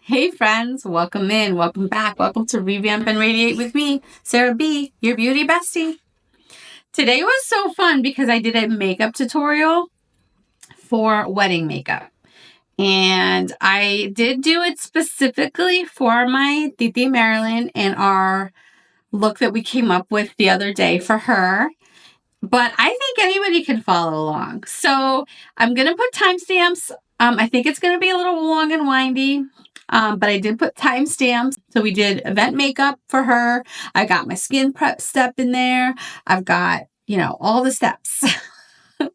Hey friends, welcome in, welcome back, welcome to Revamp and Radiate with me, Sarah B, your beauty bestie. Today was so fun because I did a makeup tutorial for wedding makeup. And I did do it specifically for my Titi Marilyn and our look that we came up with the other day for her. But I think anybody can follow along. So I'm going to put timestamps. I think it's going to be a little long and windy, but I did put timestamps. So we did event makeup for her. I got my skin prep step in there. I've got, all the steps.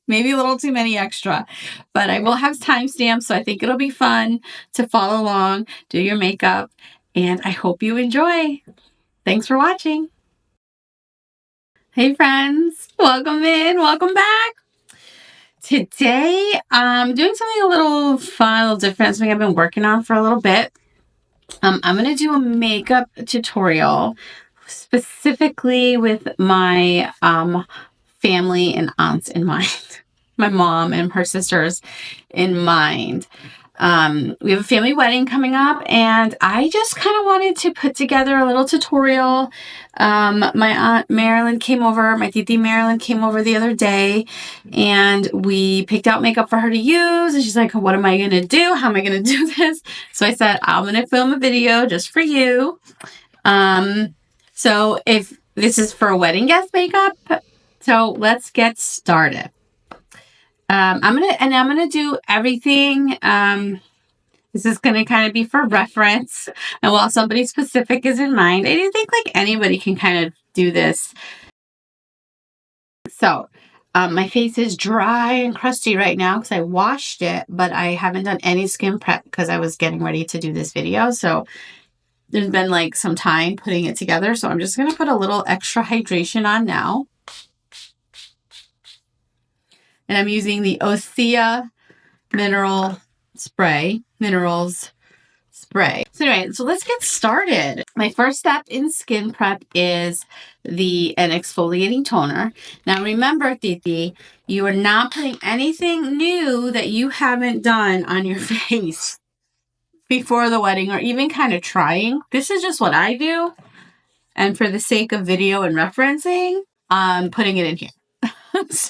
Maybe a little too many extra, but I will have timestamps. So I think it'll be fun to follow along, do your makeup, and I hope you enjoy. Thanks for watching. Hey friends, welcome in, welcome back. Today, I'm doing something a little fun, a little different, something I've been working on for a little bit. I'm going to do a makeup tutorial specifically with my family and aunts in mind, my mom and her sisters in mind. We have a family wedding coming up, and I just kind of wanted to put together a little tutorial. My aunt Marilyn came over, my Titi Marilyn came over the other day, and we picked out makeup for her to use. And she's like, what am I going to do? How am I going to do this? So I said, I'm going to film a video just for you. So if this is for wedding guest makeup, so let's get started. I'm gonna do everything. This is gonna kind of be for reference, and while somebody specific is in mind, I do think like anybody can kind of do this. So, my face is dry and crusty right now because I washed it, but I haven't done any skin prep because I was getting ready to do this video. So there's been like some time putting it together. So I'm just gonna put a little extra hydration on now. And I'm using the Osea Minerals Spray. So anyway, so let's get started. My first step in skin prep is an exfoliating toner. Now remember, Titi, you are not putting anything new that you haven't done on your face before the wedding or even kind of trying. This is just what I do. And for the sake of video and referencing, I'm putting it in here.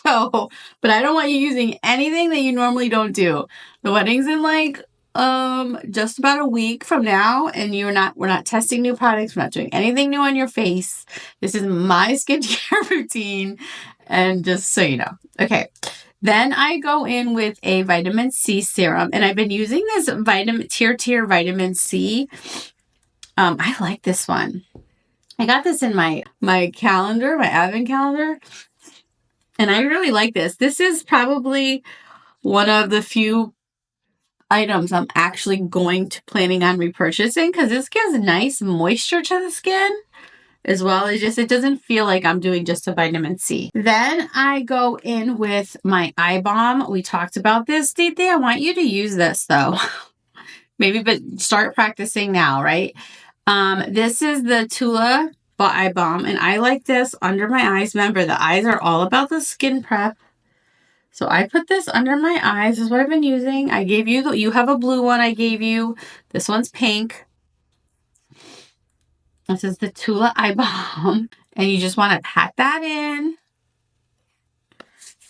But I don't want you using anything that you normally don't do. The wedding's in like just about a week from now, and we're not testing new products, we're not doing anything new on your face. This is my skincare routine, and just so you know. Okay. Then I go in with a vitamin C serum, and I've been using this Tier vitamin C. I like this one. I got this in my calendar, my advent calendar. And I really like this. This is probably one of the few items I'm actually planning on repurchasing because this gives nice moisture to the skin as well as it doesn't feel like I'm doing just a vitamin C. Then I go in with my eye balm. We talked about this, Titi. I want you to use this though. But start practicing now, right? This is the Tula eye balm, and I like this under my eyes. Remember, the eyes are all about the skin prep. So I put this under my eyes. This is what I've been using. I gave you you have a blue one I gave you. This one's pink. This is the Tula eye balm. And you just want to pat that in.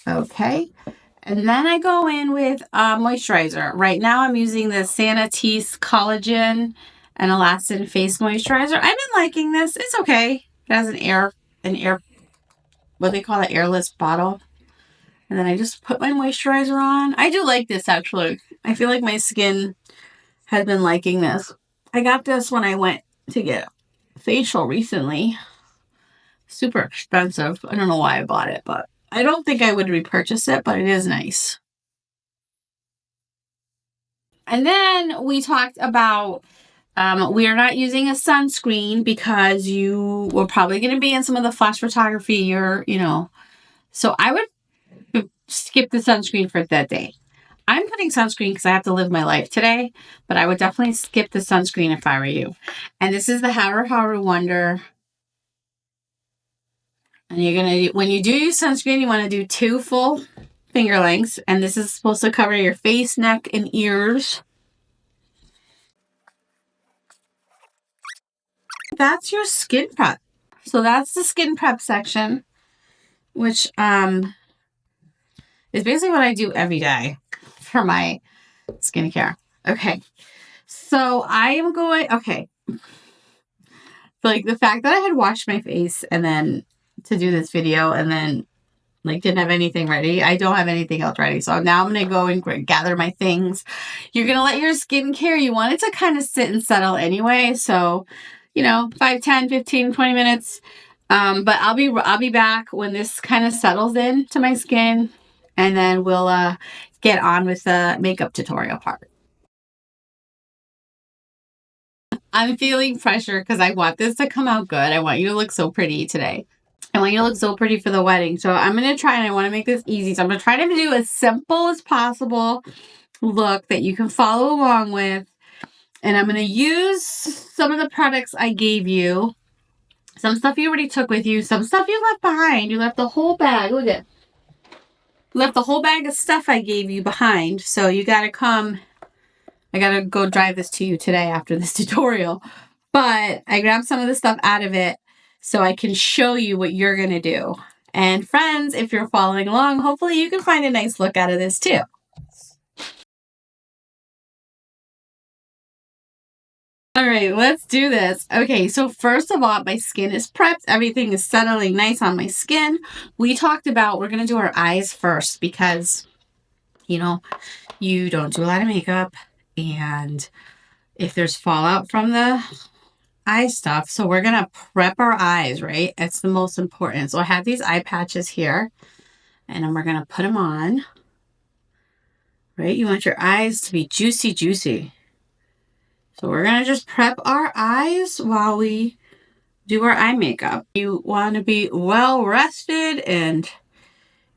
Okay. And then I go in with moisturizer. Right now I'm using the Santis Collagen and Elastin Face Moisturizer. I've been liking this. It's okay. It has an air, what they call it, airless bottle. And then I just put my moisturizer on. I do like this, actually. I feel like my skin has been liking this. I got this when I went to get a facial recently. Super expensive. I don't know why I bought it, but I don't think I would repurchase it, but it is nice. And then we talked about we are not using a sunscreen because you were probably going to be in some of the flash photography. So I would skip the sunscreen for that day. I'm putting sunscreen because I have to live my life today, but I would definitely skip the sunscreen if I were you. And this is the Haru Haru Wonder. And when you do use sunscreen, you want to do 2 full finger lengths. And this is supposed to cover your face, neck, and ears. that's your skin prep. So that's the skin prep section, which is basically what I do every day for my skincare. Okay. So I am going, okay. Like the fact that I had washed my face and then to do this video and then like didn't have anything ready. I don't have anything else ready. So now I'm going to go and gather my things. You're going to let your skincare, you want it to kind of sit and settle anyway. So, 5, 10, 15, 20 minutes. But I'll be back when this kind of settles in to my skin, and then we'll get on with the makeup tutorial part. I'm feeling pressure because I want this to come out good. I want you to look so pretty today. I want you to look so pretty for the wedding. So I'm going to try, and I want to make this easy. So I'm going to try to do as simple as possible look that you can follow along with. And I'm going to use some of the products I gave you. Some stuff you already took with you. Some stuff you left behind. You left the whole bag. Look at it. You left the whole bag of stuff I gave you behind. So you got to come. I got to go drive this to you today after this tutorial. But I grabbed some of the stuff out of it so I can show you what you're going to do. And friends, if you're following along, hopefully you can find a nice look out of this too. All right, let's do this. Okay, so first of all, my skin is prepped. Everything is settling nice on my skin. We talked about we're going to do our eyes first because, you don't do a lot of makeup. And if there's fallout from the eye stuff, so we're going to prep our eyes, right? It's the most important. So I have these eye patches here, and then we're going to put them on, right? You want your eyes to be juicy, juicy. So we're going to just prep our eyes while we do our eye makeup. You want to be well rested, and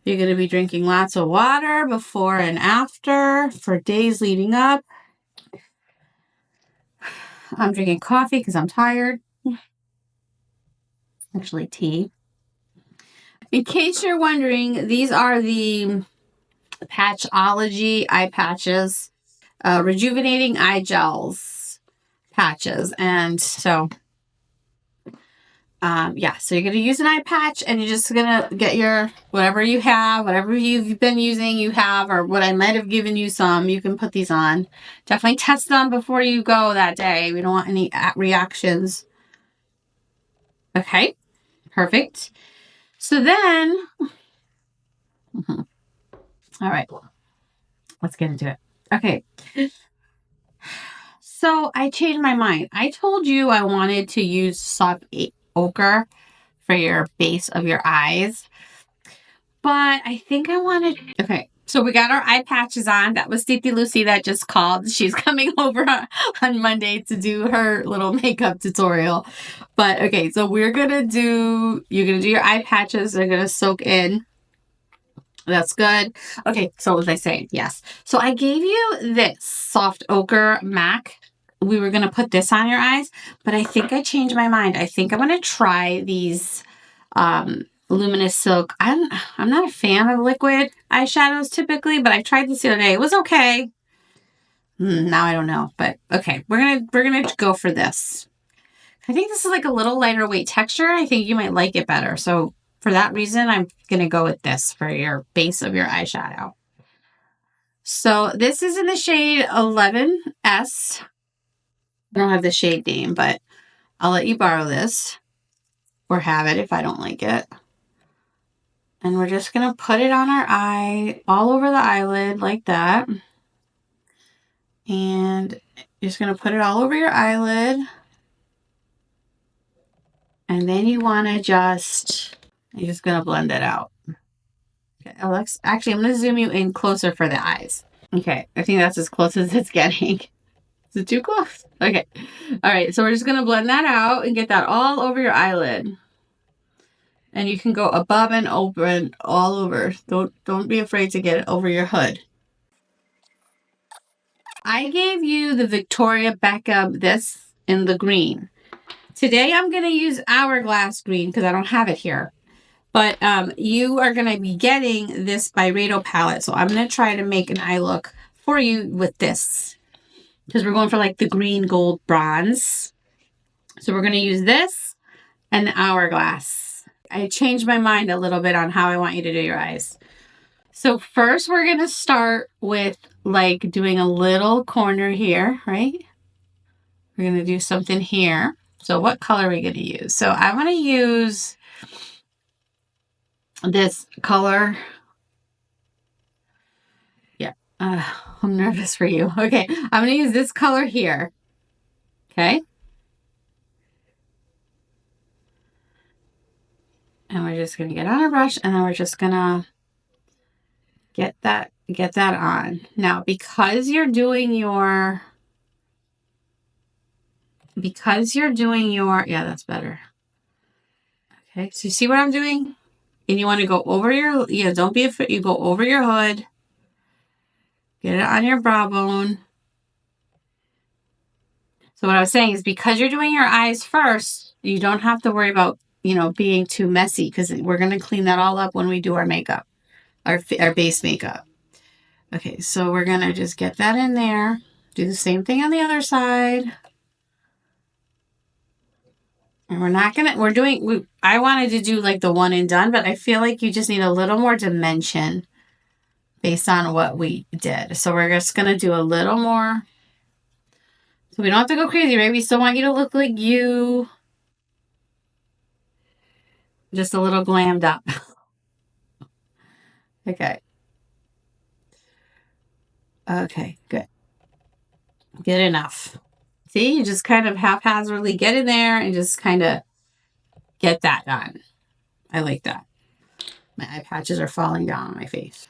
you're going to be drinking lots of water before and after for days leading up. I'm drinking coffee because I'm tired. Actually, tea. In case you're wondering, these are the Patchology eye patches, rejuvenating eye gels patches. And so, so you're going to use an eye patch, and you're just going to get your, whatever you have, whatever you've been using, you have, or what I might have given you some, you can put these on. Definitely test them before you go that day. We don't want any reactions. Okay, perfect. So then, all right, let's get into it. Okay. So I changed my mind. I told you I wanted to use soft ochre for your base of your eyes, but I think I wanted, okay. So we got our eye patches on. That was Titi Lucy that just called. She's coming over on Monday to do her little makeup tutorial. But okay, so you're going to do your eye patches. They're going to soak in. That's good. Okay, so what was I saying? Yes. So I gave you this soft ochre MAC. We were going to put this on your eyes, but I think I changed my mind. I think I'm going to try these luminous silk. I'm not a fan of liquid eyeshadows typically, but I tried this the other day. It was okay. Now I don't know, but okay. We're gonna go for this. I think this is like a little lighter weight texture. I think you might like it better. So for that reason, I'm going to go with this for your base of your eyeshadow. So this is in the shade 11S. I don't have the shade name, but I'll let you borrow this or have it if I don't like it. And we're just going to put it on our eye, all over the eyelid like that. And you're just going to put it all over your eyelid. And then you want to you're just going to blend it out. Okay, Alex, actually, I'm going to zoom you in closer for the eyes. Okay, I think that's as close as it's getting. Is it too close? Okay. All right, so we're just going to blend that out and get that all over your eyelid. And you can go above and over and all over. Don't be afraid to get it over your hood. I gave you the Victoria Beckham, this in the green. Today I'm going to use Hourglass green because I don't have it here. But you are going to be getting this Byredo palette. So I'm going to try to make an eye look for you with this. Because we're going for like the green, gold, bronze. So we're going to use this and the hourglass. I changed my mind a little bit on how I want you to do your eyes. So first we're going to start with like doing a little corner here, right? We're going to do something here. So what color are we going to use? So I want to use this color. Yeah. I'm nervous for you. Okay. I'm going to use this color here. Okay. And we're just going to get on our brush and then we're just going to get that on. Now, because you're doing your, yeah, that's better. Okay. So you see what I'm doing? And you want to go over your, don't be afraid. You go over your hood. Get it on your brow bone. So what I was saying is because you're doing your eyes first, you don't have to worry about, being too messy because we're going to clean that all up when we do our makeup, our base makeup. Okay, so we're going to just get that in there. Do the same thing on the other side. And I wanted to do like the one and done, but I feel like you just need a little more dimension based on what we did. So we're just going to do a little more. So we don't have to go crazy, right? We still want you to look like you. Just a little glammed up. Okay. Okay, good. Good enough. See, you just kind of haphazardly get in there and just kind of get that done. I like that. My eye patches are falling down on my face.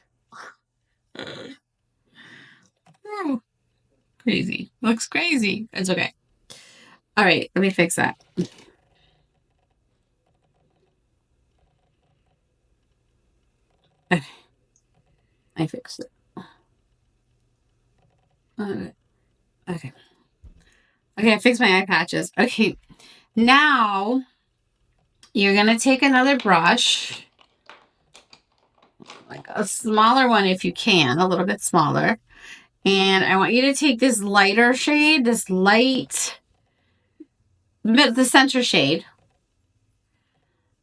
Oh, crazy. Looks crazy. It's okay. All right, let me fix that. Okay. I fixed it. Okay. Okay. Okay, I fixed my eye patches. Okay, now you're going to take another brush, like a smaller one if you can, a little bit smaller. And I want you to take this lighter shade, the center shade.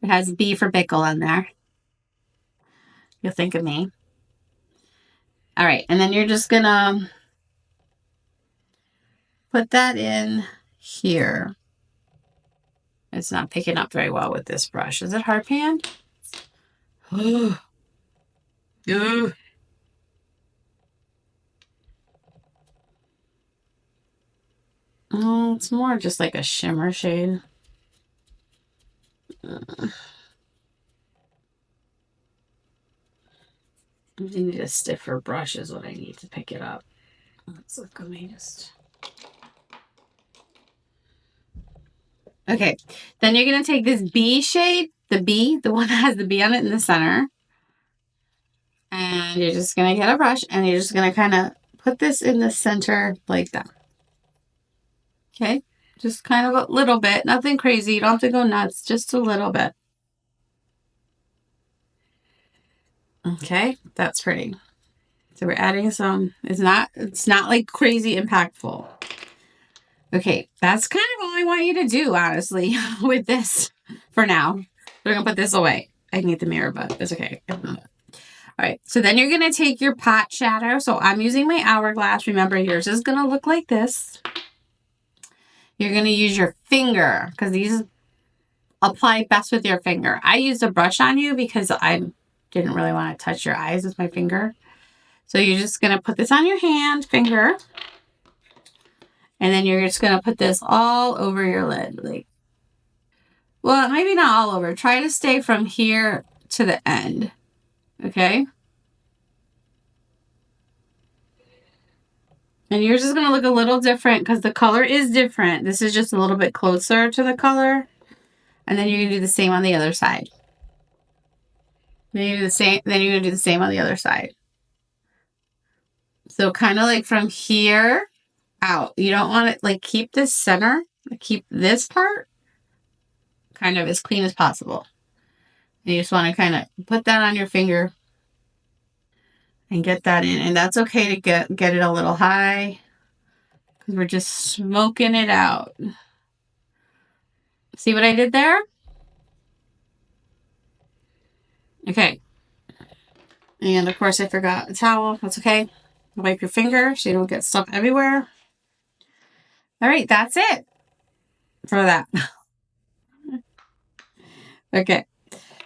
It has B for Bickle on there. You'll think of me. All right, and then you're just going to put that in here. It's not picking up very well with this brush. Is it hard pan? Oh, it's more just like a shimmer shade. I need a stiffer brush is what I need to pick it up. Let's look. Let me just... Okay, then you're going to take this B shade, the one that has the B on it in the center. And you're just going to get a brush and you're just going to kind of put this in the center like that. Okay, just kind of a little bit, nothing crazy. You don't have to go nuts, just a little bit. Okay, that's pretty. So we're adding some, it's not like crazy impactful. Okay, that's kind of all I want you to do, honestly, with this for now. We're going to put this away. I need the mirror, but it's okay. All right, so then you're going to take your pot shadow. So I'm using my hourglass. Remember, yours is going to look like this. You're going to use your finger because these apply best with your finger. I used a brush on you because I didn't really want to touch your eyes with my finger. So you're just going to put this on your finger. And then you're just going to put this all over your lid. Well, maybe not all over. Try to stay from here to the end. Okay? And yours is going to look a little different because the color is different. This is just a little bit closer to the color. And then you're going to do the same on the other side. Then you're going to do the same on the other side. So kind of like from here out. You don't want to keep this center, keep this part kind of as clean as possible. And you just want to kind of put that on your finger and get that in. And that's okay to get it a little high because we're just smoking it out. See what I did there? Okay. And of course I forgot a towel. That's okay. Wipe your finger so you don't get stuff everywhere. All right, that's it for that. Okay.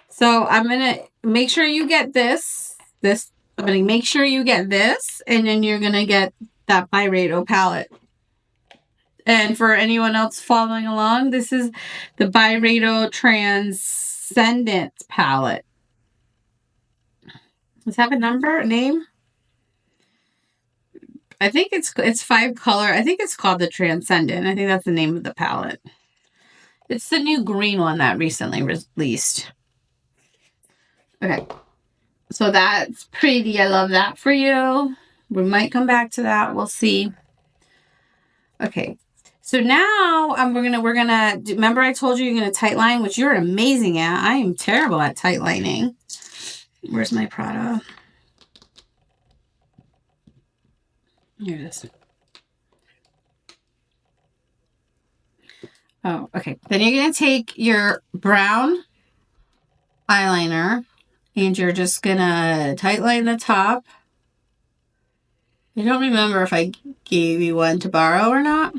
So I'm going to make sure you get this. I'm going to make sure you get this, and then you're going to get that Byredo palette. And for anyone else following along, this is the Byredo Transcendent palette. Does it have a number, a name? I think it's 5 color. I think it's called the Transcendent. I think that's the name of the palette. It's the new green one that recently released. Okay. So that's pretty. I love that for you. We might come back to that. We'll see. Okay. So now we're gonna remember I told you you're gonna tight line, which you're amazing at. I am terrible at tight lining. Where's my Prada? Here it is. Oh, okay. Then you're gonna take your brown eyeliner and you're just gonna tight line the top. I don't remember if I gave you one to borrow or not.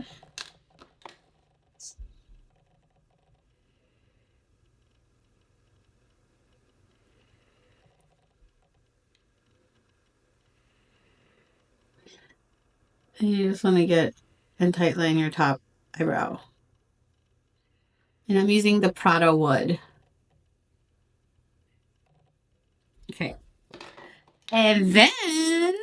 And you just want to get and tight line your top eyebrow. And I'm using the Prada wood. Okay. And then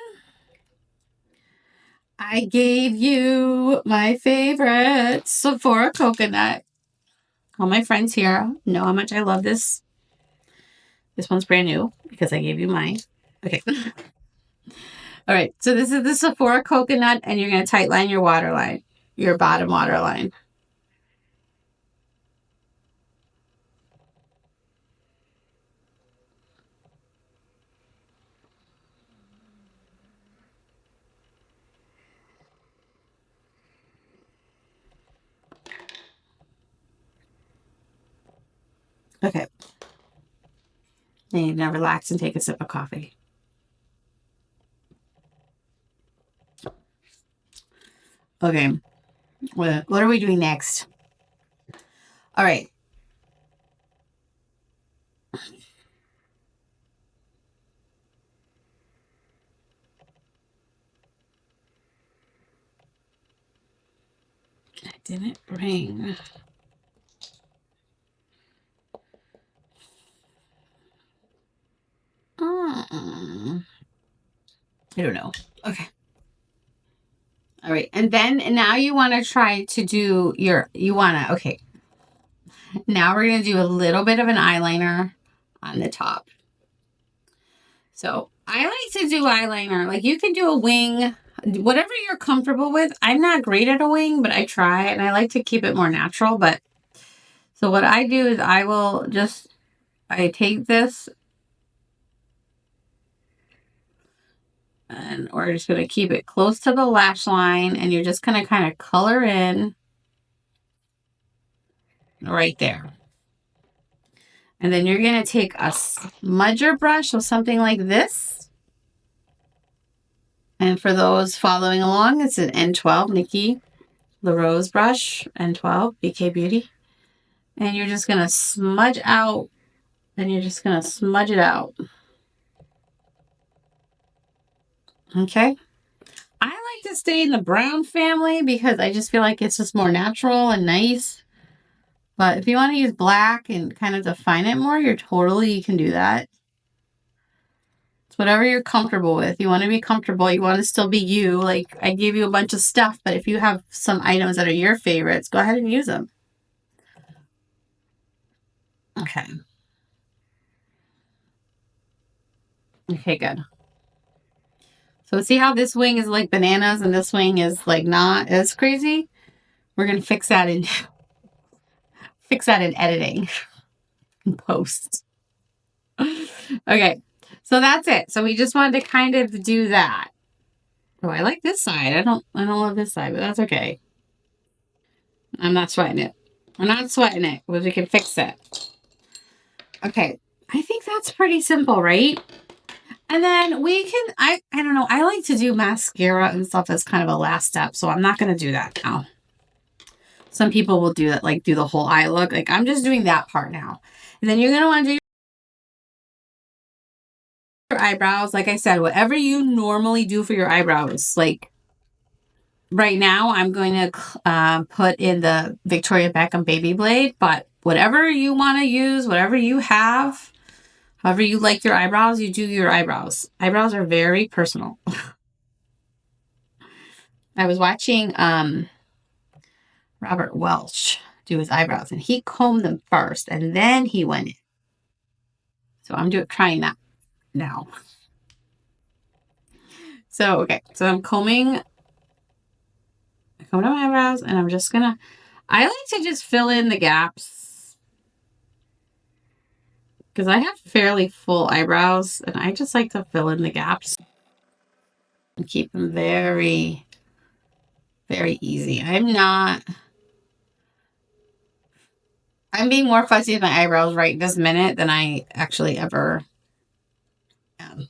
I gave you my favorite Sephora coconut. All my friends here know how much I love this. This one's brand new because I gave you mine. Okay. All right. So this is the Sephora coconut, and you're going to tight line your waterline, your bottom waterline. Okay. Then you now relax and take a sip of coffee. Okay. What are we doing next? All right. I didn't bring. I don't know. Okay. All right. And then now you want to try to do okay. Now we're going to do a little bit of an eyeliner on the top. So I like to do eyeliner. Like you can do a wing, whatever you're comfortable with. I'm not great at a wing, but I try and I like to keep it more natural. But so what I do is I take this and we're just going to keep it close to the lash line and you're just going to kind of color in right there. And then you're going to take a smudger brush or something like this. And for those following along, it's an N12 Nikki LaRose brush, N12 BK Beauty. And you're just going to smudge out, and you're just going to smudge it out. Okay. I like to stay in the brown family because I just feel like it's just more natural and nice. But if you want to use black and kind of define it more, you can do that. It's whatever you're comfortable with. You want to be comfortable. You want to still be you. Like I gave you a bunch of stuff, but if you have some items that are your favorites, go ahead and use them. Okay. Okay, good. So see how this wing is like bananas and this wing is like not as crazy? We're going to fix that in editing and post. Okay. So that's it. So we just wanted to kind of do that. Oh, I like this side. I don't love this side, but that's okay. I'm not sweating it. We're not sweating it because we can fix it. Okay. I think that's pretty simple, right? And then we can, I don't know, I like to do mascara and stuff as kind of a last step, so I'm not going to do that now. Some people will do that, like do the whole eye look. Like I'm just doing that part now. And then you're going to want to do your eyebrows. Like I said, whatever you normally do for your eyebrows. Like right now, I'm going to put in the Victoria Beckham Baby Blade, but whatever you want to use, whatever you have, however you like your eyebrows, you do your eyebrows. Eyebrows are very personal. I was watching Robert Welch do his eyebrows, and he combed them first, and then he went in. So I'm trying that now. So okay, so I'm combing my eyebrows, and I'm just gonna. I like to just fill in the gaps because I have fairly full eyebrows, and I just like to fill in the gaps and keep them very, very easy. I'm being more fussy with my eyebrows right this minute than I actually ever am.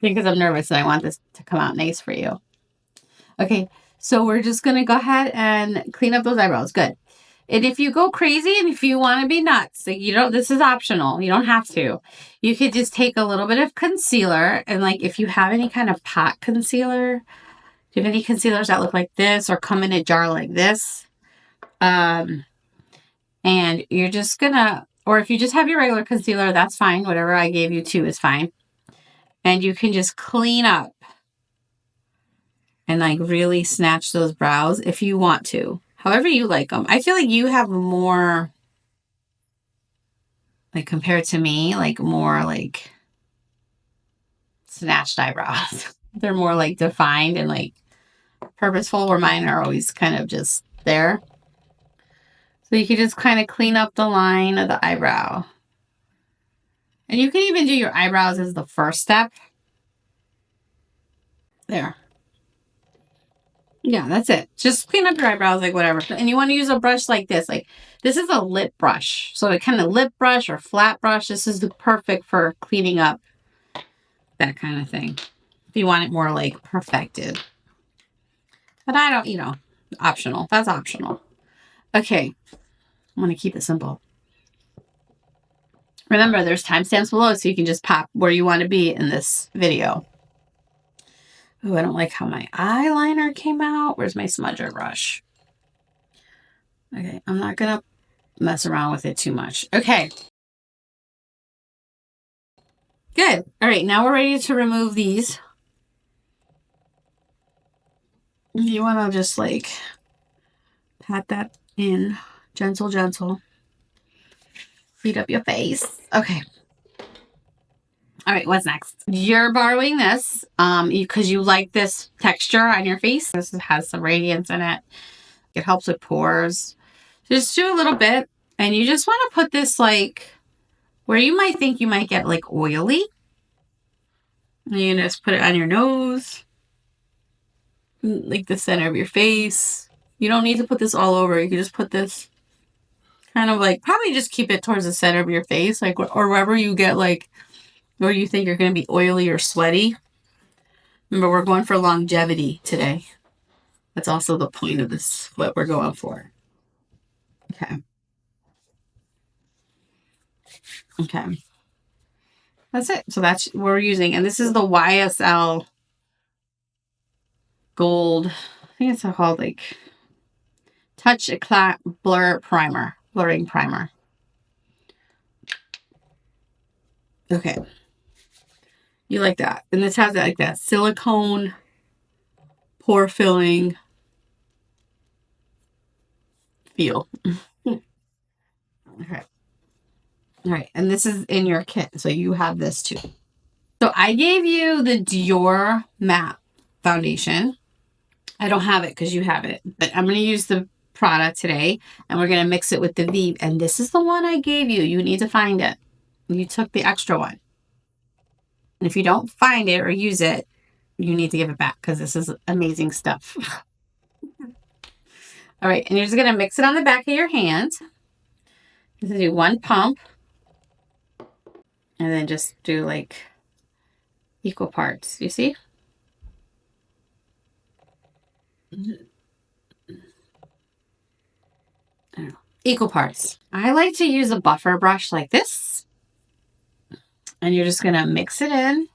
Because I'm nervous and I want this to come out nice for you. Okay, so we're just going to go ahead and clean up those eyebrows. Good. And if you go crazy and if you want to be nuts, like this is optional. You don't have to. You could just take a little bit of concealer and like if you have any kind of pot concealer, do you have any concealers that look like this or come in a jar like this? And you're just gonna, or if you just have your regular concealer, that's fine. Whatever I gave you too is fine. And you can just clean up and like really snatch those brows if you want to. However you like them. I feel like you have more, like compared to me, like more like snatched eyebrows. They're more like defined and like purposeful, where mine are always kind of just there. So you can just kind of clean up the line of the eyebrow. And you can even do your eyebrows as the first step. There. Yeah, that's it. Just clean up your eyebrows, like whatever. And you want to use a brush like this. Like this is a lip brush. So it kind of lip brush or flat brush. This is the perfect for cleaning up that kind of thing. If you want it more like perfected. But I don't, optional. That's optional. Okay. I'm going to keep it simple. Remember, there's timestamps below so you can just pop where you want to be in this video. Oh, I don't like how my eyeliner came out. Where's my smudger brush? Okay, I'm not going to mess around with it too much. Okay. Good. All right, now we're ready to remove these. You want to just like pat that in. Gentle, gentle. Feed up your face. Okay. All right, what's next? You're borrowing this because you like this texture on your face. This has some radiance in it. It helps with pores. Just do a little bit. And you just want to put this like where you might think you might get like oily. And you just put it on your nose. Like the center of your face. You don't need to put this all over. You can just put this kind of like, probably just keep it towards the center of your face. Like, or wherever you get like, where you think you're going to be oily or sweaty. Remember, we're going for longevity today. That's also the point of this, what we're going for. Okay. Okay. That's it. So that's what we're using. And this is the YSL Gold. I think it's called like Touch Eclat Blurring Primer. Okay. You like that. And this has like that silicone pore filling feel. Okay. All right. And this is in your kit. So you have this too. So I gave you the Dior Matte Foundation. I don't have it because you have it. But I'm going to use the product today. And we're going to mix it with the V. And this is the one I gave you. You need to find it. You took the extra one. And if you don't find it or use it, you need to give it back because this is amazing stuff. All right, and you're just going to mix it on the back of your hand. Just do one pump. And then just do like equal parts. You see? Equal parts. I like to use a buffer brush like this. And you're just going to mix it in.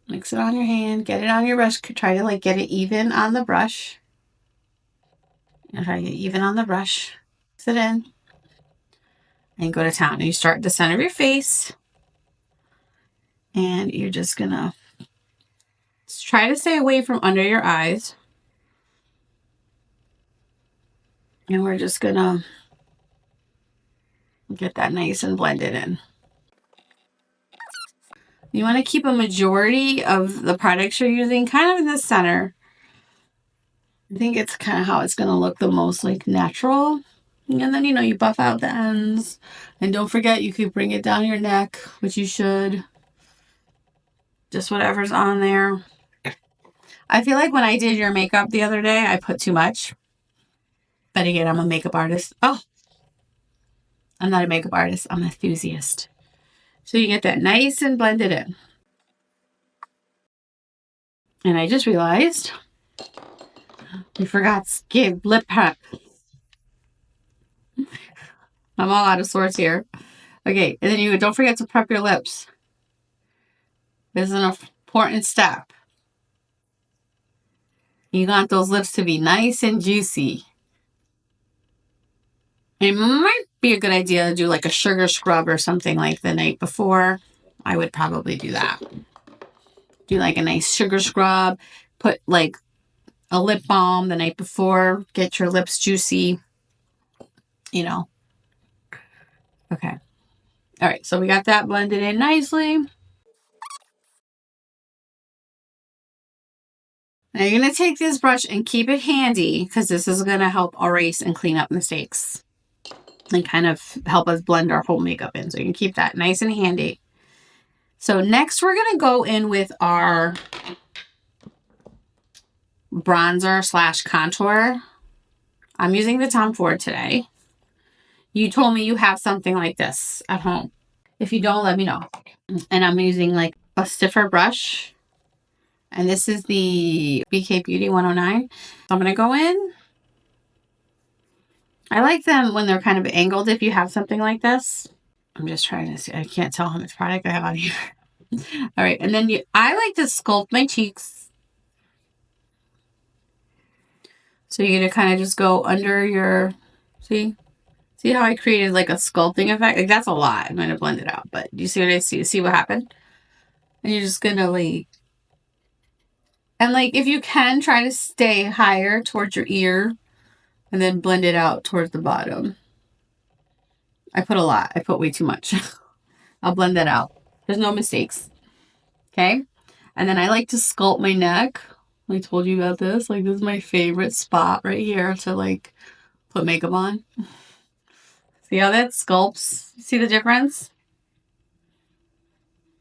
Mix it on your hand. Get it on your brush. Try to like get it even on the brush. And try to get even on the brush. Mix it in. And go to town. And you start at the center of your face. And you're just going to try to stay away from under your eyes. And we're just going to get that nice and blended in. You want to keep a majority of the products you're using kind of in the center. I think it's kind of how it's going to look the most like natural. And then, you buff out the ends. And don't forget, you could bring it down your neck, which you should. Just whatever's on there. I feel like when I did your makeup the other day, I put too much. But again, I'm a makeup artist. Oh, I'm not a makeup artist. I'm an enthusiast. So you get that nice and blended in. And I just realized we forgot skin lip prep. I'm all out of sorts here. Okay, and then you don't forget to prep your lips. This is an important step. You want those lips to be nice and juicy. It might be a good idea to do like a sugar scrub or something like the night before. I would probably do that. Do like a nice sugar scrub. Put like a lip balm the night before. Get your lips juicy. Okay. All right. So we got that blended in nicely. Now you're going to take this brush and keep it handy because this is going to help erase and clean up mistakes and kind of help us blend our whole makeup in. So you can keep that nice and handy. So next we're going to go in with our bronzer / contour. I'm using the Tom Ford today. You told me you have something like this at home. If you don't, let me know. And I'm using like a stiffer brush. And this is the BK Beauty 109. So I'm going to go in. I like them when they're kind of angled if you have something like this. I'm just trying to see. I can't tell how much product I have on here. All right. And then I like to sculpt my cheeks. So you're going to kind of just go under your, see how I created like a sculpting effect? Like that's a lot. I'm going to blend it out. But do you see what I see? See what happened? And you're just going to like, and like if you can try to stay higher towards your ear and then blend it out towards the bottom. I put a lot. I put way too much. I'll blend that out. There's no mistakes. Okay. And then I like to sculpt my neck. I told you about this. Like this is my favorite spot right here to like put makeup on. See how that sculpts? See the difference?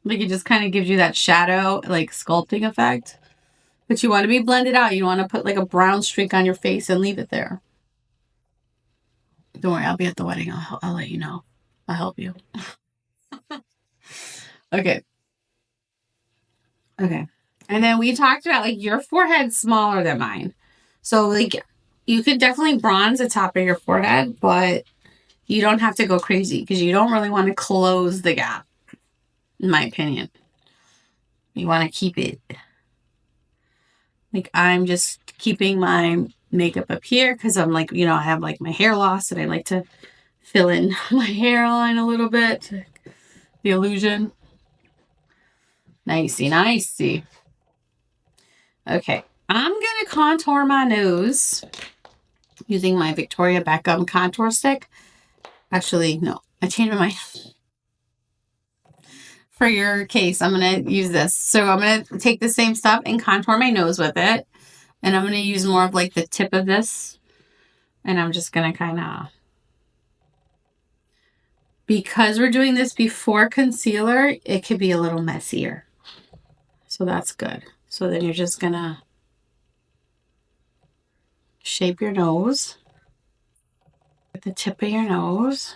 Like it just kind of gives you that shadow, like sculpting effect. But you want to be blended out. You don't want to put like a brown streak on your face and leave it there. Don't worry, I'll be at the wedding. I'll let you know. I'll help you. Okay. Okay. And then we talked about like your forehead's smaller than mine. So like you could definitely bronze the top of your forehead, but you don't have to go crazy because you don't really want to close the gap, in my opinion. You want to keep it. Like I'm just keeping my makeup up here because I'm like, I have like my hair loss and I like to fill in my hairline a little bit. The illusion. Nicey, nicey. Okay. I'm going to contour my nose using my Victoria Beckham contour stick. Actually, no. I changed my mind. For your case, I'm going to use this. So I'm going to take the same stuff and contour my nose with it. And I'm going to use more of like the tip of this. And I'm just going to kind of... Because we're doing this before concealer, it could be a little messier. So that's good. So then you're just going to shape your nose with the tip of your nose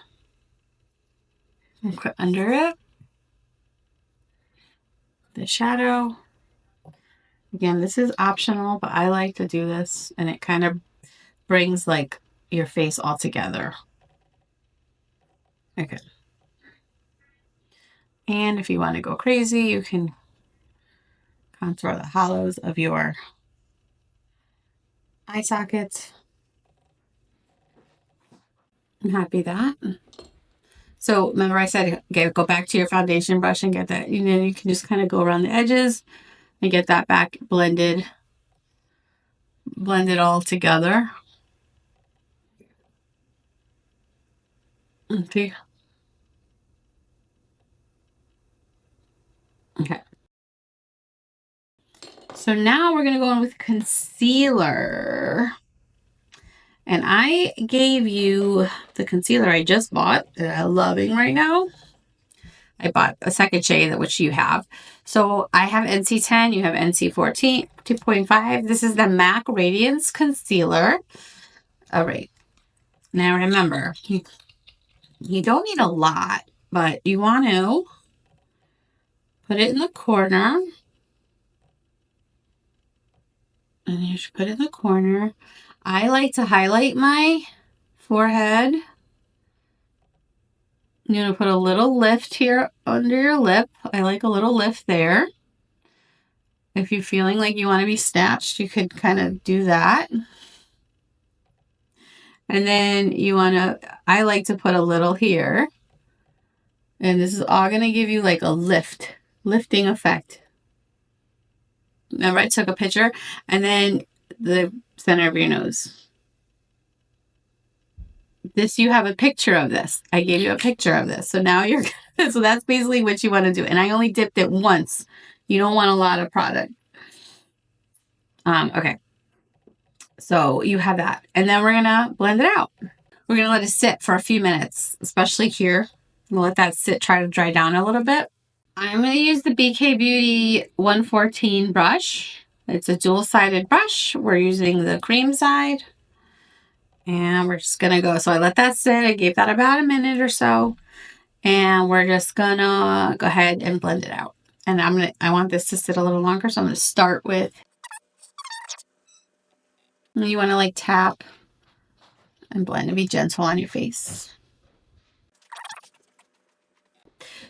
and put under it the shadow. Again, this is optional, but I like to do this, and it kind of brings like your face all together. Okay. And if you want to go crazy, you can contour the hollows of your eye sockets. I'm happy that. So remember I said, go back to your foundation brush and get that, you know, you can just kind of go around the edges and get that back blended all together. Okay. Okay. So now we're going to go in with concealer. And I gave you the concealer I just bought that I'm loving right now. I bought a second shade, which you have. So I have NC10, you have NC14, 2.5. This is the MAC Radiance Concealer. All right. Now remember, you don't need a lot, but you want to put it in the corner. And you should put it in the corner. I like to highlight my forehead. You're going to put a little lift here under your lip. I like a little lift there. If you're feeling like you want to be snatched, you could kind of do that. And then you want to, I like to put a little here. And this is all going to give you like a lifting effect. Remember I took a picture? And then the center of your nose. This, you have a picture of this. I gave you a picture of this. So now you're, so that's basically what you want to do. And I only dipped it once. You don't want a lot of product. Okay. So you have that. And then we're going to blend it out. We're going to let it sit for a few minutes, especially here. We'll let that sit, try to dry down a little bit. I'm going to use the BK Beauty 114 brush. It's a dual-sided brush. We're using the cream side. And we're just going to go. So I let that sit. I gave that about a minute or so. And we're just going to go ahead and blend it out. And I want this to sit a little longer. So I'm going to start with, you want to like tap and blend and be gentle on your face.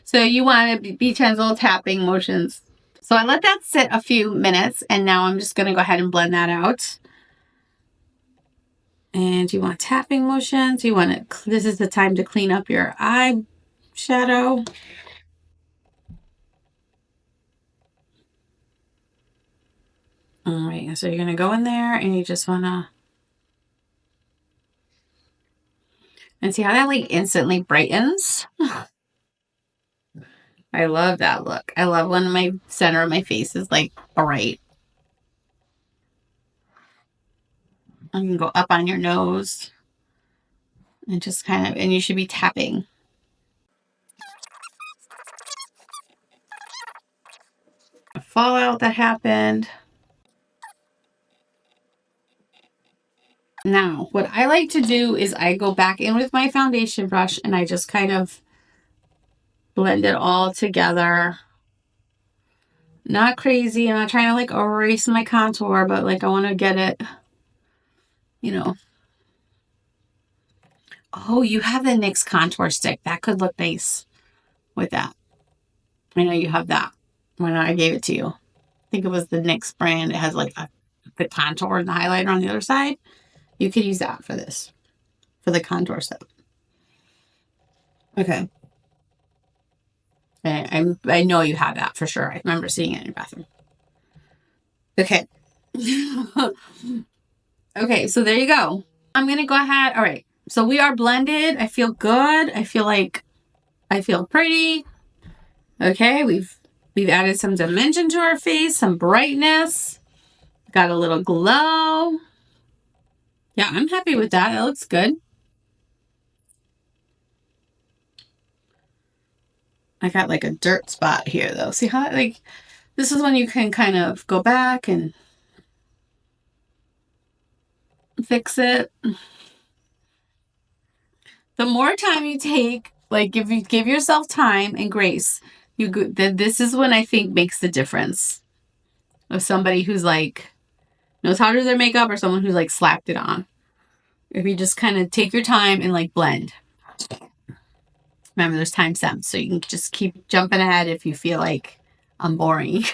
So you want to be gentle tapping motions. So I let that sit a few minutes, and now I'm just going to go ahead and blend that out. And you want tapping motions. You want to, this is the time to clean up your eye shadow. All right, so you're going to go in there and you just want to, and see how that like instantly brightens. I love that look. I love when my center of my face is like bright. I can go up on your nose and just kind of, and you should be tapping. A fallout that happened. Now, what I like to do is I go back in with my foundation brush and I just kind of blend it all together. Not crazy. I'm not trying to like erase my contour, but like I want to get it, you know. Oh, you have the NYX contour stick. That could look nice with that. I know you have that. When I gave it to you. I think it was the NYX brand. It has like the contour and the highlighter on the other side. You could use that for this, for the contour step. Okay. I know you have that for sure. I remember seeing it in your bathroom. Okay. Okay, so there you go. I'm going to go ahead. All right. So we are blended. I feel good. I feel pretty. Okay, we've added some dimension to our face, some brightness. Got a little glow. Yeah, I'm happy with that. That looks good. I got like a dirt spot here though. See how like this is when you can kind of go back and fix it. The more time you take, like if you give yourself time and grace, this is when I think makes the difference of somebody who's like knows how to do their makeup or someone who's like slapped it on. If you just kind of take your time and like blend. Remember, there's time stamps, so you can just keep jumping ahead if you feel like I'm boring.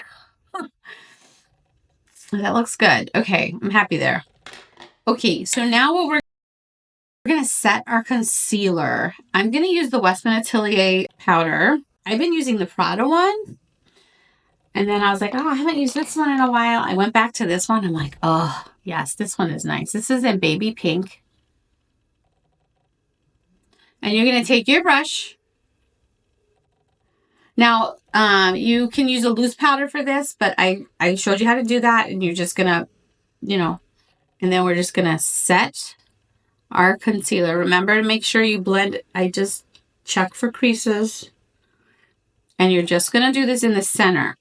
That looks good. Okay, I'm happy there. Okay, so now what we're going to set our concealer. I'm going to use the Westman Atelier powder. I've been using the Prada one. And then I was like, oh, I haven't used this one in a while. I went back to this one. I'm like, oh, yes, this one is nice. This is in baby pink. And you're going to take your brush. Now, you can use a loose powder for this, but I showed you how to do that. And you're just going to, and then we're just going to set our concealer. Remember to make sure you blend. I just check for creases. And you're just going to do this in the center.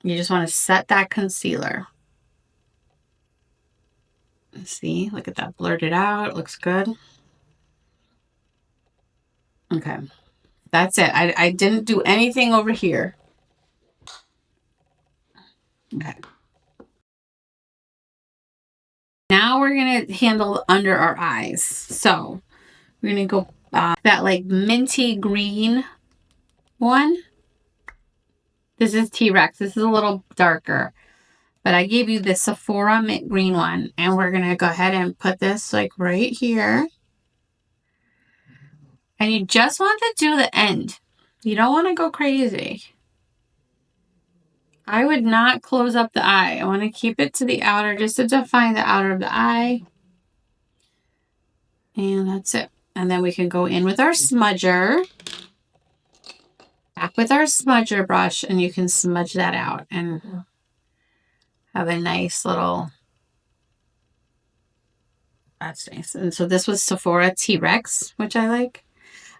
You just want to set that concealer. See, look at that, blurred it out. It looks good. Okay, that's it. I didn't do anything over here. Okay. Now we're going to handle under our eyes. So we're going to go that like minty green one. This is T-Rex. This is a little darker. But I gave you the Sephora mint green one. And we're going to go ahead and put this like right here. And you just want to do the end. You don't want to go crazy. I would not close up the eye. I want to keep it to the outer just to define the outer of the eye. And that's it. And then we can go in with our smudger. Back with our smudger brush, and you can smudge that out and have a nice little... That's nice. And so this was Sephora T-Rex, which I like.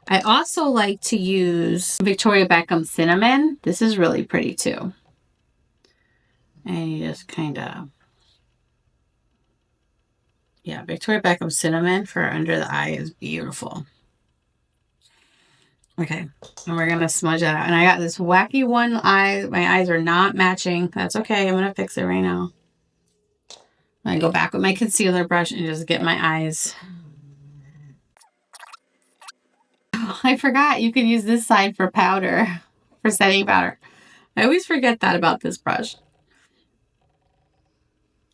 I also like to use Victoria Beckham Cinnamon. This is really pretty too. And you just kind of... Yeah, Victoria Beckham Cinnamon for under the eye is beautiful. Okay, and we're going to smudge that out. And I got this wacky one eye. My eyes are not matching. That's okay. I'm going to fix it right now. I go back with my concealer brush and just get my eyes. Oh, I forgot you can use this side for powder, for setting powder. I always forget that about this brush.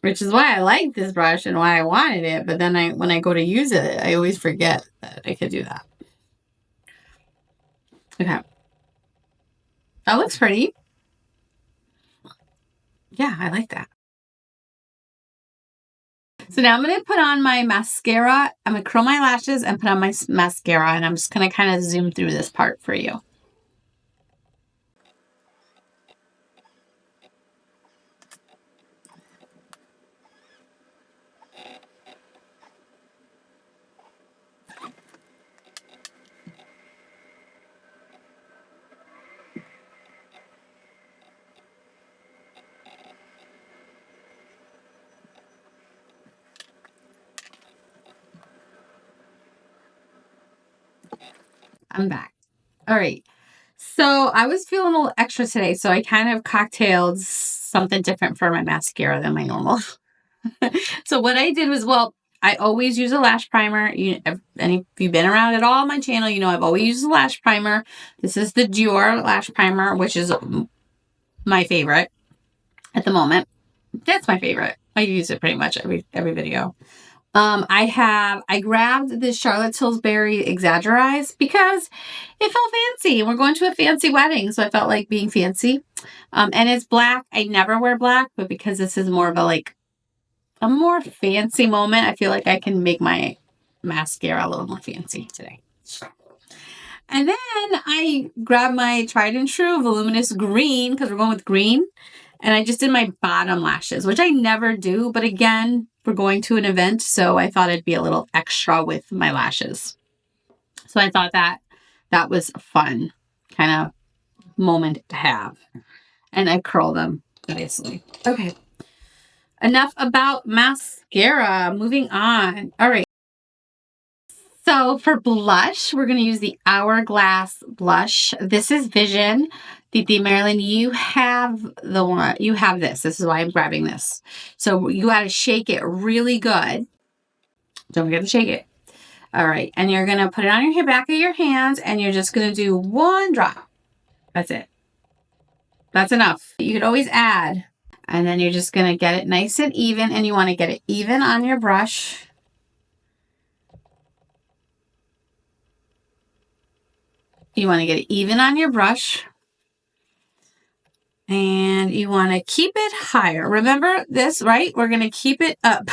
Which is why I like this brush and why I wanted it. But then when I go to use it, I always forget that I could do that. Okay. That looks pretty. Yeah, I like that. So now I'm going to put on my mascara. I'm going to curl my lashes and put on my mascara. And I'm just going to kind of zoom through this part for you. I'm back. All right. So I was feeling a little extra today, so I kind of cocktailed something different for my mascara than my normal. So what I did was, I always use a lash primer. If you've been around at all on my channel, you know I've always used a lash primer. This is the Dior lash primer, which is my favorite at the moment. That's my favorite. I use it pretty much every video. I grabbed the Charlotte Tilbury Exaggerize because it felt fancy. We're going to a fancy wedding, so I felt like being fancy. And it's black. I never wear black, but because this is more of a more fancy moment, I feel like I can make my mascara a little more fancy today. And then I grabbed my tried and true voluminous green, because we're going with green. And I just did my bottom lashes, which I never do. But again, we're going to an event, so I thought it'd be a little extra with my lashes. So I thought that was a fun kind of moment to have. And I curl them nicely. Okay. enough about mascara. Moving on. All right. So for blush, we're going to use the Hourglass blush. This is Vision. Titi Marilyn, you have the one. You have this. This is why I'm grabbing this. So you got to shake it really good. Don't forget to shake it. All right. And you're going to put it on your back of your hands, and you're just going to do one drop. That's it. That's enough. You could always add. And then you're just going to get it nice and even, and you want to get it even on your brush. You want to get it even on your brush. And you want to keep it higher. Remember this, right? We're going to keep it up.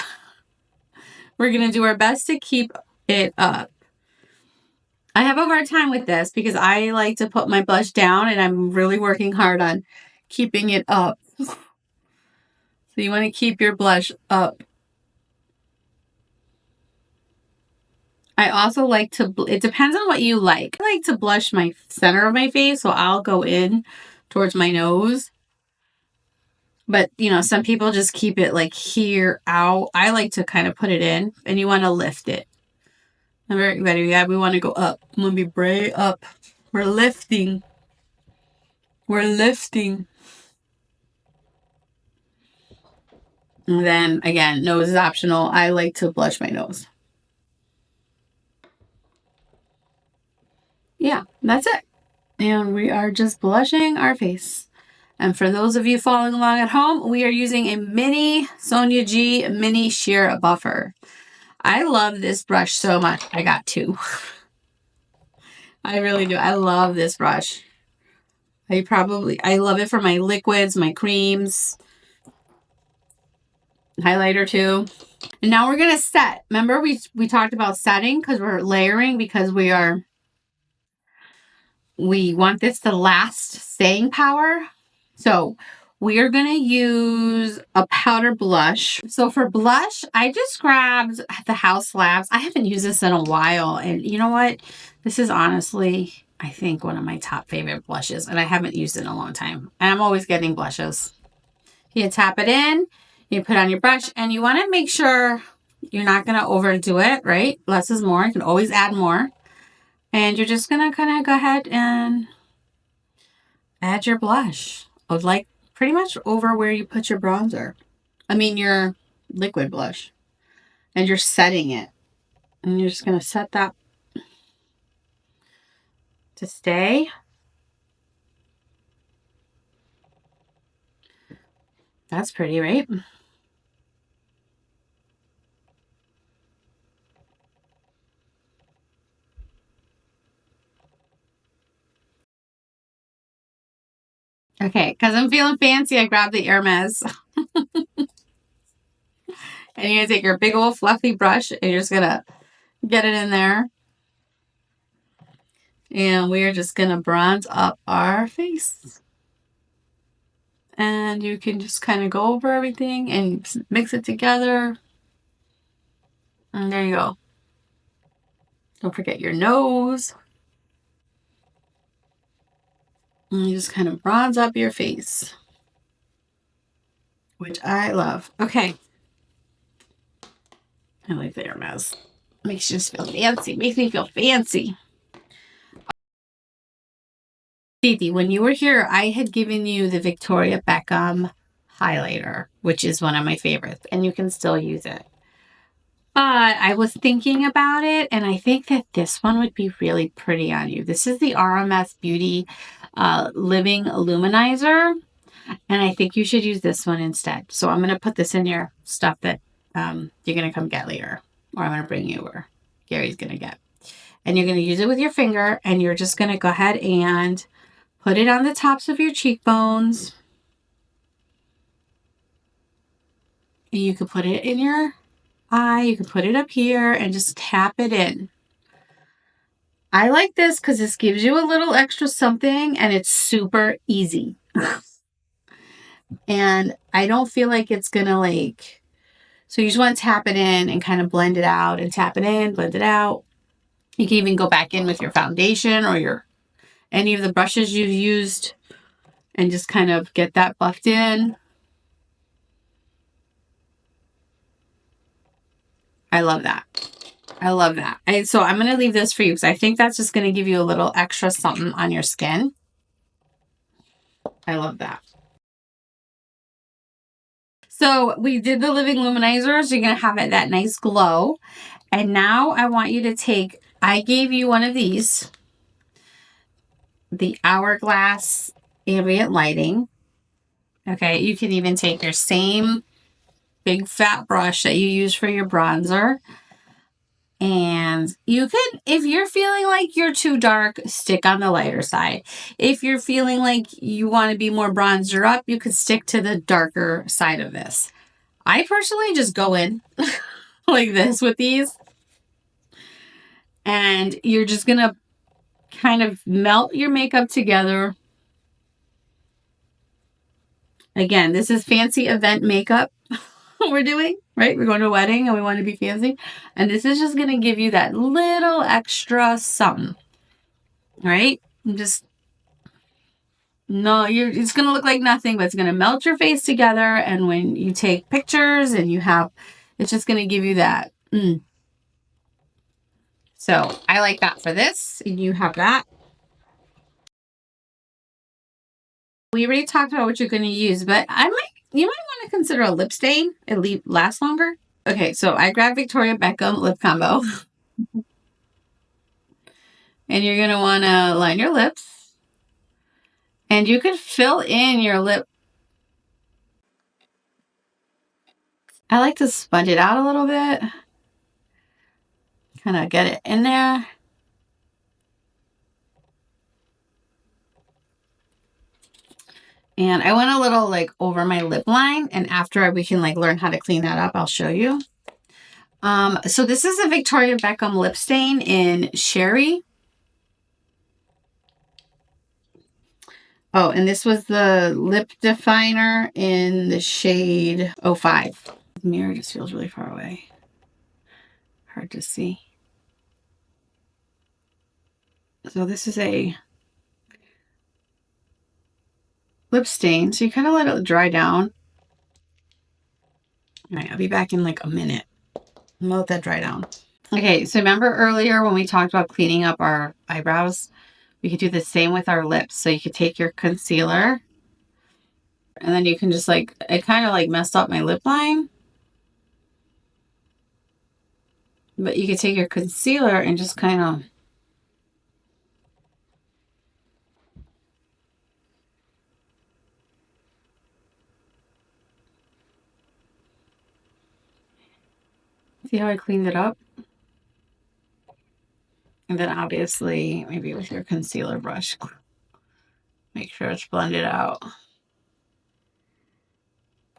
We're going to do our best to keep it up. I have a hard time with this because I like to put my blush down, and I'm really working hard on keeping it up. So you want to keep your blush up. I also like to, it depends on what you like. I like to blush my center of my face, so I'll go in towards my nose. But, you know, some people just keep it like here out. I like to kind of put it in, and you want to lift it. Remember, everybody, we want to go up. I'm going to be bright up. We're lifting. We're lifting. And then, again, nose is optional. I like to blush my nose. Yeah, that's it. And we are just blushing our face. And for those of you following along at home, we are using a mini Sonia G mini sheer buffer. I love this brush so much. I got two. I really do. I love this brush. I love it for my liquids, my creams, highlighter too. And now we're going to set. Remember we talked about setting because we're layering because we want this to last staying power. So we are going to use a powder blush. So for blush, I just grabbed the House Labs. I haven't used this in a while. And you know what? This is honestly, I think, one of my top favorite blushes. And I haven't used it in a long time. And I'm always getting blushes. You tap it in, you put on your brush, and you want to make sure you're not going to overdo it, right? Less is more. You can always add more. And you're just going to kind of go ahead and add your blush. Like pretty much over where you put your bronzer. I mean your liquid blush. And you're setting it. And you're just going to set that to stay. That's pretty, right? Okay, because I'm feeling fancy, I grabbed the Hermes. And you're going to take your big old fluffy brush and you're just going to get it in there. And we are just going to bronze up our face. And you can just kind of go over everything and mix it together. And there you go. Don't forget your nose. And you just kind of bronze up your face, which I love. Okay. I like the Hermes. Makes you just feel fancy. Makes me feel fancy. Titi, when you were here, I had given you the Victoria Beckham highlighter, which is one of my favorites, and you can still use it. But I was thinking about it, and I think that this one would be really pretty on you. This is the RMS Beauty Living Illuminizer, and I think you should use this one instead. So I'm going to put this in your stuff that you're going to come get later, or I'm going to bring you, or Gary's going to get. And you're going to use it with your finger, and you're just going to go ahead and put it on the tops of your cheekbones. You could put it in your eye. You can put it up here and just tap it in. I like this because this gives you a little extra something and it's super easy. And I don't feel like it's going to so you just want to tap it in and kind of blend it out and tap it in, blend it out. You can even go back in with your foundation or any of the brushes you've used and just kind of get that buffed in. I love that. I love that. So I'm going to leave this for you because I think that's just going to give you a little extra something on your skin. I love that. So we did the living luminizer, so you're going to have that nice glow. And now I want you to take, I gave you one of these, the Hourglass Ambient Lighting. Okay, you can even take your same big fat brush that you use for your bronzer. And you can, if you're feeling like you're too dark, stick on the lighter side. If you're feeling like you want to be more bronzer up, you could stick to the darker side of this. I personally just go in like this with these. And you're just going to kind of melt your makeup together. Again, this is fancy event makeup we're doing, right? We're going to a wedding and we want to be fancy. And this is just going to give you that little extra something, right? Just, no, it's going to look like nothing, but it's going to melt your face together. And when you take pictures and you have, it's just going to give you that. So I like that for this. And you have that. We already talked about what you're going to use, but you might want to consider a lip stain. It lasts longer. Okay, so I grabbed Victoria Beckham lip combo. And you're going to want to line your lips. And you could fill in your lip. I like to sponge it out a little bit. Kind of get it in there. And I went a little like over my lip line. And after we can like learn how to clean that up, I'll show you. So this is a Victoria Beckham lip stain in Sherry. Oh, and this was the lip definer in the shade 05. The mirror just feels really far away. Hard to see. So this is a lip stain. So you kind of let it dry down. All right, I'll be back in like a minute. I'm gonna let that dry down. Okay, so remember earlier when we talked about cleaning up our eyebrows? We could do the same with our lips. So you could take your concealer and then you can just like, it kind of like messed up my lip line. But you could take your concealer and just kind of see how I cleaned it up? And then obviously, maybe with your concealer brush, make sure it's blended out.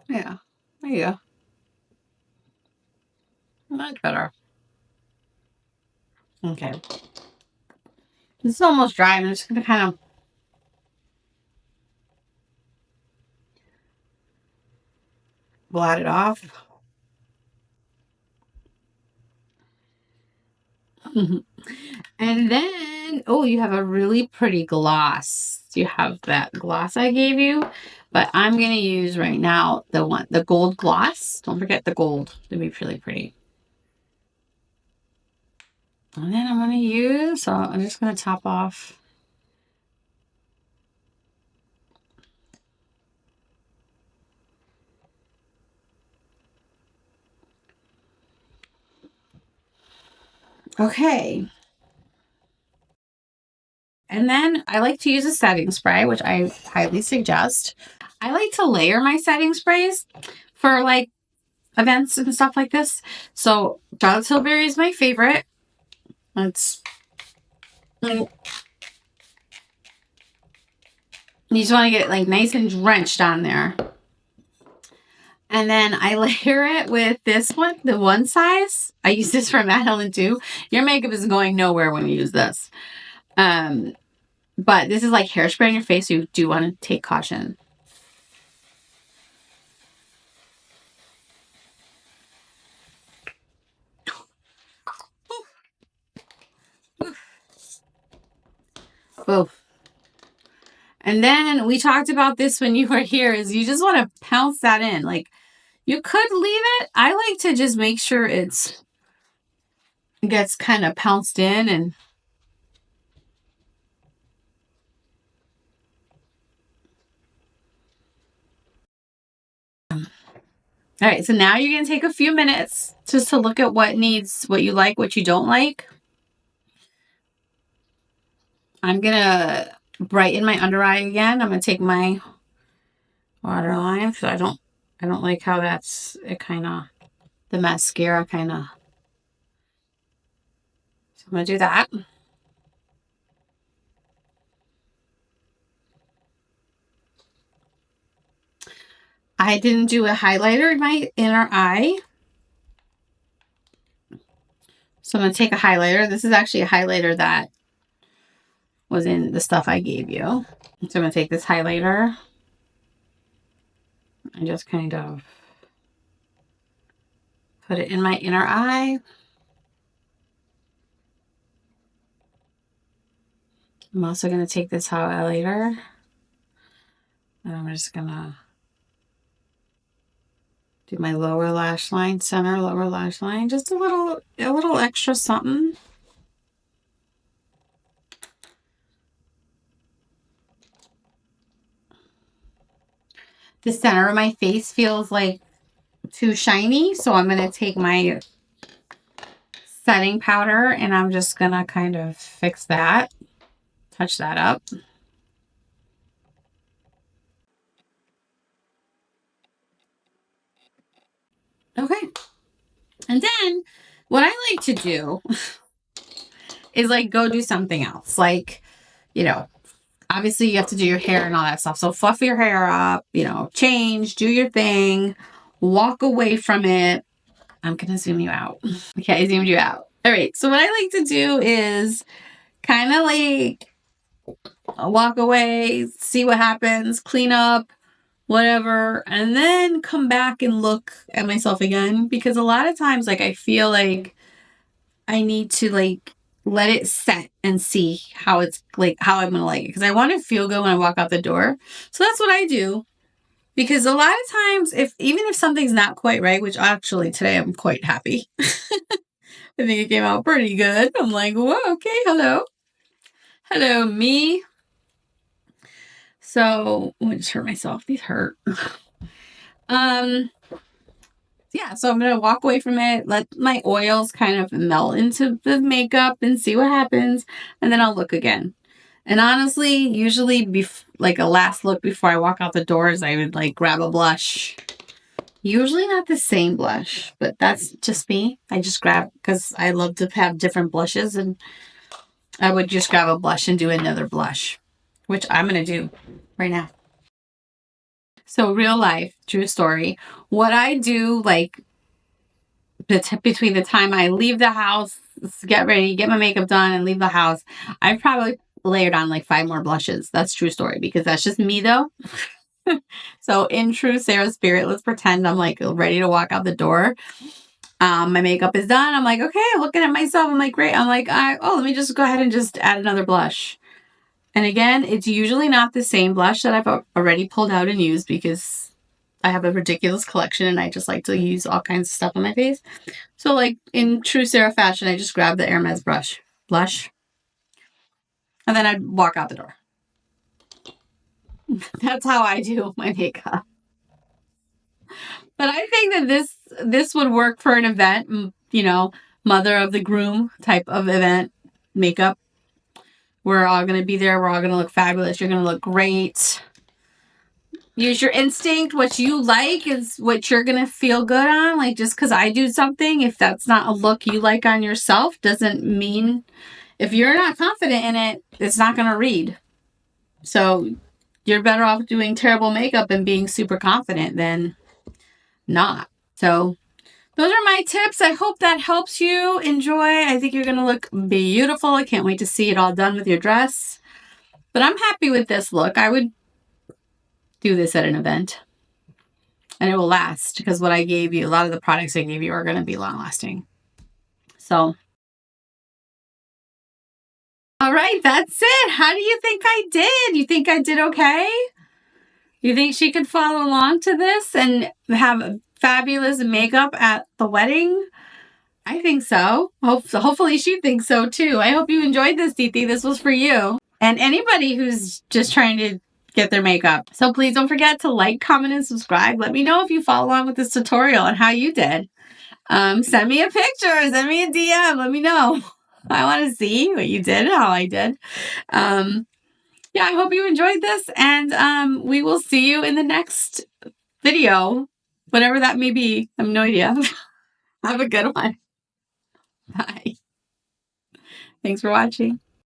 Yeah, there you go. Much better. Okay. This is almost dry. I'm just going to kind of blot it off. And then, oh, you have a really pretty gloss. You have that gloss I gave you, but I'm going to use right now the gold gloss. Don't forget the gold. It'll be really pretty. And then I'm going to use, so I'm just going to top off. Okay. And then I like to use a setting spray, which I highly suggest. I like to layer my setting sprays for like events and stuff like this. So Charlotte's Tilbury is my favorite. You just want to get it like nice and drenched on there. And then I layer it with this one, the one size. I use this for Madeline too. Your makeup is going nowhere when you use this. But this is like hairspray on your face, so you do want to take caution. Oof. And then we talked about this when you were here, is you just want to pounce that in. Like, you could leave it. I like to just make sure it's gets kind of pounced in and all right, so now you're going to take a few minutes just to look at what you like, what you don't like. I'm going to brighten my under eye again. I'm going to take my waterline because I don't like how the mascara so I'm going to do that. I didn't do a highlighter in my inner eye. So I'm going to take a highlighter. This is actually a highlighter that was in the stuff I gave you. So I'm going to take this highlighter and just kind of put it in my inner eye. I'm also going to take this highlighter and I'm just going to do my lower lash line, center lower lash line, just a little extra something. The center of my face feels like too shiny, so I'm going to take my setting powder and I'm just going to kind of fix that, touch that up. Okay. And then what I like to do is like go do something else. Like, you know, obviously you have to do your hair and all that stuff. So fluff your hair up, change, do your thing, walk away from it. I'm going to zoom you out. Okay, I zoomed you out. All right. So what I like to do is kind of like walk away, see what happens, clean up, whatever, and then come back and look at myself again. Because a lot of times, like, I feel like I need to like let it set and see how it's like, how I'm gonna like it. Because I want to feel good when I walk out the door. So that's what I do. Because a lot of times, even if something's not quite right, which actually today I'm quite happy. I think it came out pretty good. I'm like, whoa, okay, hello. Hello, me. So I just hurt myself. These hurt. Yeah, so I'm going to walk away from it, let my oils kind of melt into the makeup and see what happens, and then I'll look again. And honestly, usually like a last look before I walk out the doors, I would like grab a blush. Usually not the same blush, but that's just me. I just grab, because I love to have different blushes, and I would just grab a blush and do another blush, which I'm going to do right now. So real life, true story. What I do, like, between the time I leave the house, get ready, get my makeup done, and leave the house, I've probably layered on like 5 more blushes. That's true story, because that's just me though. So in true Sarah spirit, let's pretend I'm like ready to walk out the door. My makeup is done. I'm like, okay, looking at myself. I'm like, great. I'm like, let me just go ahead and just add another blush. And again, it's usually not the same blush that I've already pulled out and used, because I have a ridiculous collection and I just like to use all kinds of stuff on my face. So like in true Sarah fashion, I just grab the Hermes blush, and then I'd walk out the door. That's how I do my makeup. But I think that this would work for an event, mother of the groom type of event makeup. We're all going to be there. We're all going to look fabulous. You're going to look great. Use your instinct. What you like is what you're going to feel good on. Like, just because I do something, if that's not a look you like on yourself, doesn't mean, if you're not confident in it, it's not going to read. So you're better off doing terrible makeup and being super confident than not. So those are my tips. I hope that helps you. Enjoy. I think you're going to look beautiful. I can't wait to see it all done with your dress. But I'm happy with this look. I would do this at an event. And it will last, because what I gave you, a lot of the products I gave you are going to be long lasting. So, all right, that's it. How do you think I did? You think I did okay? You think she could follow along to this and have fabulous makeup at the wedding? I think so. Hopefully she thinks so too. I hope you enjoyed this, Titi. This was for you. And anybody who's just trying to get their makeup. So please don't forget to like, comment, and subscribe. Let me know if you follow along with this tutorial and how you did. Send me a picture. Send me a DM. Let me know. I want to see what you did and how I did. Yeah, I hope you enjoyed this. And we will see you in the next video. Whatever that may be. I have no idea. Have a good one. Bye. Thanks for watching.